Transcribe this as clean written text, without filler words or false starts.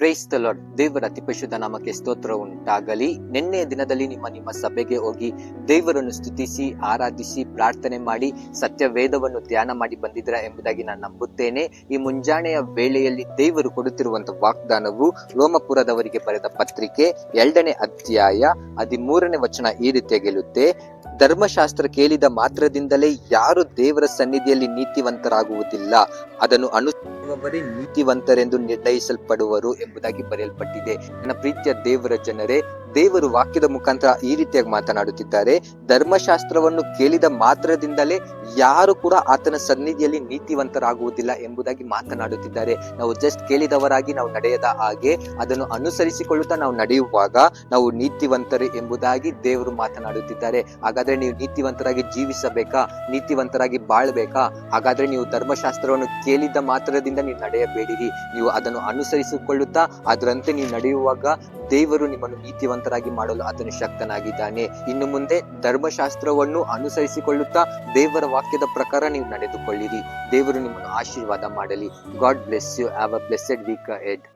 Praise the lord. ದೇವರ ಅತಿ ಪರಿಶುದ್ಧ ನಾಮಕ್ಕೆ ಸ್ತೋತ್ರ ಉಂಟಾಗಲಿ. ನಿನ್ನೆಯ ದಿನದಲ್ಲಿ ನಿಮ್ಮ ಸಭೆಗೆ ಹೋಗಿ ದೇವರನ್ನು ಸ್ತುತಿಸಿ, ಆರಾಧಿಸಿ, ಪ್ರಾರ್ಥನೆ ಮಾಡಿ, ಸತ್ಯವೇದವನ್ನು ಧ್ಯಾನ ಮಾಡಿ ಬಂದಿದ್ದೀರಾ ಎಂಬುದಾಗಿ ನಾನು ನಂಬುತ್ತೇನೆ. ಈ ಮುಂಜಾನೆಯ ವೇಳೆಯಲ್ಲಿ ದೇವರು ಕೊಡುತ್ತಿರುವಂತಹ ವಾಗ್ದಾನವು ರೋಮಪುರದವರಿಗೆ ಬರೆದ ಪತ್ರಿಕೆ 2ನೇ ಅಧ್ಯಾಯ 13ನೇ ವಚನ ಈ ರೀತಿಯಾಗಿರುತ್ತೆ. ಧರ್ಮಶಾಸ್ತ್ರ ಕೇಳಿದ ಮಾತ್ರದಿಂದಲೇ ಯಾರು ದೇವರ ಸನ್ನಿಧಿಯಲ್ಲಿ ನೀತಿವಂತರಾಗುವುದಿಲ್ಲ, ಅದನ್ನು ಅನುಸರಿಸುವವರೇ ನೀತಿವಂತರೆಂದು ನಿರ್ಣಯಿಸಲ್ಪಡುವರು ಎಂಬುದಾಗಿ ಬರೆಯಲ್ಪಟ್ಟಿದೆ. ನನ್ನ ಪ್ರೀತಿಯ ದೇವರ ಜನರೇ, ದೇವರು ವಾಕ್ಯದ ಮುಖಾಂತರ ಈ ರೀತಿಯಾಗಿ ಮಾತನಾಡುತ್ತಿದ್ದಾರೆ. ಧರ್ಮಶಾಸ್ತ್ರವನ್ನು ಕೇಳಿದ ಮಾತ್ರದಿಂದಲೇ ಯಾರು ಕೂಡ ಆತನ ಸನ್ನಿಧಿಯಲ್ಲಿ ನೀತಿವಂತರಾಗುವುದಿಲ್ಲ ಎಂಬುದಾಗಿ ಮಾತನಾಡುತ್ತಿದ್ದಾರೆ. ನಾವು ಜಸ್ಟ್ ಕೇಳಿದವರಾಗಿ ನಾವು ನಡೆಯದ ಹಾಗೆ ಅದನ್ನು ಅನುಸರಿಸಿಕೊಳ್ಳುತ್ತಾ ನಾವು ನಡೆಯುವಾಗ ನಾವು ನೀತಿವಂತರು ಎಂಬುದಾಗಿ ದೇವರು ಮಾತನಾಡುತ್ತಿದ್ದಾರೆ. ಹಾಗಾದ್ರೆ ನೀವು ನೀತಿವಂತರಾಗಿ ಜೀವಿಸಬೇಕಾ? ನೀತಿವಂತರಾಗಿ ಬಾಳ್ಬೇಕಾ? ಹಾಗಾದ್ರೆ ನೀವು ಧರ್ಮಶಾಸ್ತ್ರವನ್ನು ಕೇಳಿದ ಮಾತ್ರದಿಂದ ನೀವು ನಡೆಯಬೇಡಿರಿ. ನೀವು ಅದನ್ನು ಅನುಸರಿಸಿಕೊಳ್ಳುತ್ತಾ ಅದರಂತೆ ನೀವು ನಡೆಯುವಾಗ ದೇವರು ನಿಮ್ಮನ್ನು ನೀತಿವಂತರಾಗಿ ಮಾಡಲು ಆತನು ಶಕ್ತನಾಗಿದ್ದಾನೆ. ಇನ್ನು ಮುಂದೆ ಧರ್ಮಶಾಸ್ತ್ರವನ್ನು ಅನುಸರಿಸಿಕೊಳ್ಳುತ್ತಾ ದೇವರ ವಾಕ್ಯದ ಪ್ರಕಾರ ನೀವು ನಡೆದುಕೊಳ್ಳಿರಿ. ದೇವರು ನಿಮ್ಮನ್ನು ಆಶೀರ್ವಾದ ಮಾಡಲಿ. God bless you. Have a blessed week ahead.